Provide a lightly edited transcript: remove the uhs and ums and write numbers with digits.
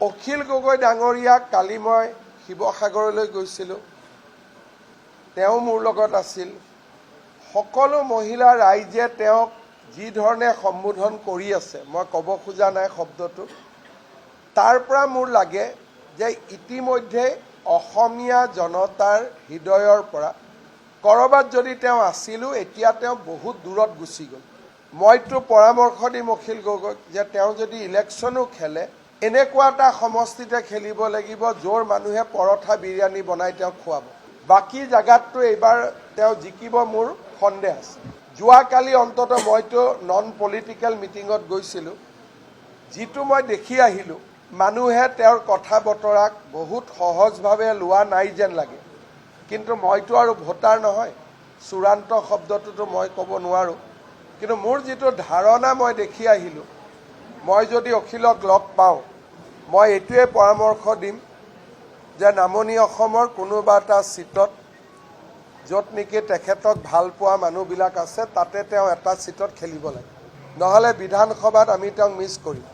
অখিল গগৈ ডাঙৰীয়াক কালি মই শিৱসাগৰলৈ গৈছিলোঁ। তেওঁ মোৰ লগত আছিল। সকলো মহিলা ৰাইজে তেওঁক যি ধৰণে সম্বোধন কৰি আছে, মই ক'ব খোজা নাই শব্দটো, তাৰ পৰা মোৰ লাগে যে ইতিমধ্যে অসমীয়া জনতাৰ হৃদয়ৰ পৰা ক'ৰবাত যদি তেওঁ আছিলোঁ, এতিয়া তেওঁ বহুত দূৰত গুচি গ'ল। মইতো পৰামৰ্শ দিম অখিল গগৈক যে তেওঁ যদি ইলেকশ্যনো খেলে, এনেকুৱা এটা সমষ্টিতে খেলিব লাগিব য'ৰ মানুহে পৰঠা বিৰিয়ানী বনাই তেওঁক খুৱাব। বাকী জেগাততো এইবাৰ তেওঁ জিকিব মোৰ সন্দেহ আছে। যোৱাকালি অন্ততঃ মইতো নন পলিটিকেল মিটিঙত গৈছিলোঁ, যিটো মই দেখি আহিলোঁ, মানুহে তেওঁৰ কথা বতৰাক বহুত সহজভাৱে লোৱা নাই যেন লাগে। কিন্তু মইতো আৰু ভোটাৰ নহয়, চূড়ান্ত শব্দটোতো মই ক'ব নোৱাৰোঁ। কিন্তু মোৰ যিটো ধাৰণা মই দেখি আহিলোঁ, মই যদি অখিলক লগ পাওঁ, মই এইটোৱে পৰামৰ্শ দিম যে নামনি অসমৰ কোনোবা এটা ছিটত য'ত নেকি তেখেতক ভাল পোৱা মানুহবিলাক আছে, তাতে তেওঁ এটা ছিটত খেলিব লাগে। নহ'লে বিধানসভাত আমি তেওঁক মিছ কৰিম।